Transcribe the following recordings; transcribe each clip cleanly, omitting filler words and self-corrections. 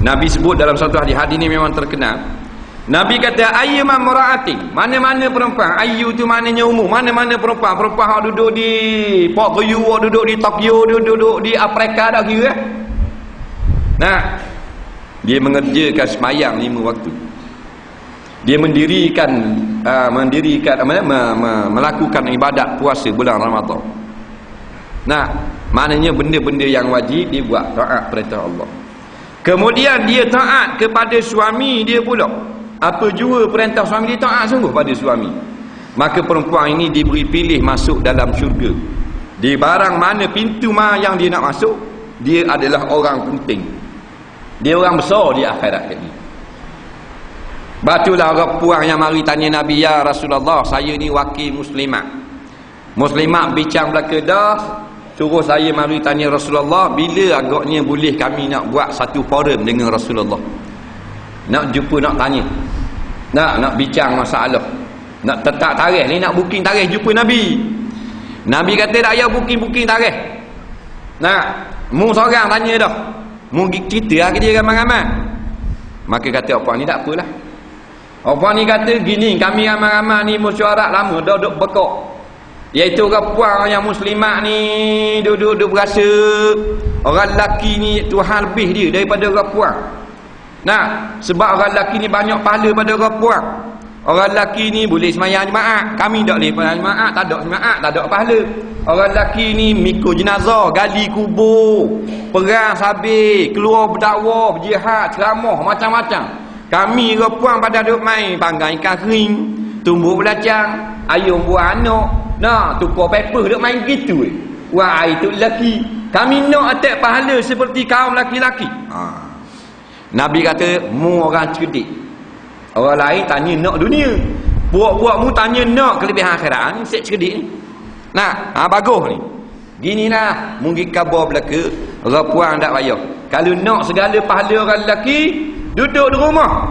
Nabi sebut dalam satu hadis ini memang terkenal. Nabi kata ayyuma mar'atin, mana-mana perempuan, ayyu tu maknanya umum, mana-mana perempuan hak duduk di Port Koyu, duduk di Tokyo, duduk di Afrika dah kira. Nah, dia mengerjakan semayang 5 waktu. Dia melakukan ibadat puasa bulan Ramadan. Nah, maknanya benda-benda yang wajib dia buat, taat perintah Allah. Kemudian dia taat kepada suami dia pula. Apa jua perintah suami dia, taat sungguh pada suami. Maka perempuan ini diberi pilih masuk dalam syurga. Di barang mana pintu yang dia nak masuk, dia adalah orang penting. Dia orang besar di akhirat ini. Batulah orang puang yang mari tanya Nabi, ya Rasulullah, saya ni wakil muslimat. Muslimat bincang belaka dah, suruh saya mari tanya Rasulullah, bila agaknya boleh kami nak buat satu forum dengan Rasulullah. Nak jumpa, nak tanya, nak bincang masalah, nak tetap tarikh ni, nak booking tarikh jumpa Nabi. Nabi kata tak payah booking tarikh. Nak mu seorang tanya dah, mu cerita ke dia ramai-ramai. Maka kata apa ni, tak apalah. Apa ni kata gini, kami ramai-ramai ni mesyuarat lama dah duduk bekok, iaitu orang puang yang muslimat ni duduk berasa orang lelaki ni Tuhan lebih dia daripada orang puang. Nah, sebab orang lelaki ni banyak pahala pada orang puang. Orang lelaki ni boleh semayang jemaah, kami tak boleh semayang jemaah, tak ada jemaah, tak ada pahala. Orang lelaki ni mikul jenazah, gali kubur, perang sabit, keluar berdakwah, berjihad, ceramah, macam-macam. Kami orang puang pada duk main panggang ikan kering, tumbuh belacang, ayam buah anak, nak tukar paper duk main gitu. Wah, itu lelaki. Kami nak atak pahala seperti kaum lelaki-lelaki. Nabi kata, mu orang cerdik. Orang lain tanya nak dunia, buat-buat mu tanya nak kelebihan akhirat. Ni set cerdik ni. Nah, bagus ni. Gini lah, mungkin khabar belaka, orang puang tak payah. Kalau nak segala pahala orang lelaki, duduk di rumah.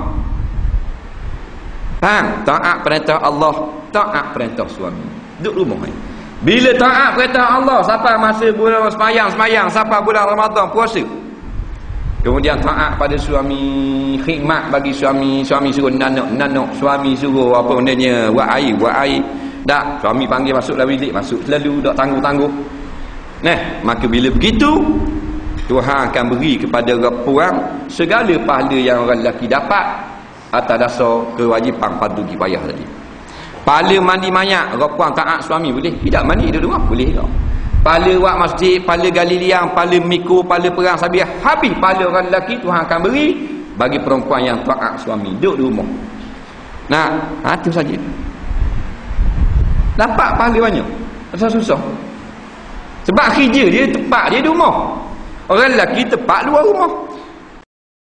Faham? Taat perintah Allah, taat perintah suami. Duduk rumah ni. Bila taat perintah Allah, sampai masa bulan semayang, sampai bulan Ramadan puasa. Kemudian taat pada suami, khidmat bagi suami. Suami suruh nanok, suami suruh apa bendanya, buat air. Tak, suami panggil masuk dalam bilik, masuk selalu, tak tangguh-tangguh. Nah, maka bila begitu, Tuhan akan beri kepada orang puang segala pahala yang orang lelaki dapat atas dasar kewajipan fardu kifayah tadi. Pahala mandi mayat, orang puang taat suami boleh. Tidak mandi di rumah boleh tak? Pahala buat masjid, pahala gali liang, pahala mikul, pahala perang sabiah, habis pahala orang lelaki Tuhan akan beri bagi perempuan yang taat suami, duduk di rumah. Nah, itu saja. Dapat pahala banyak. Susah. Sebab kerja dia tepat dia di rumah. Orang lelaki tepat luar rumah.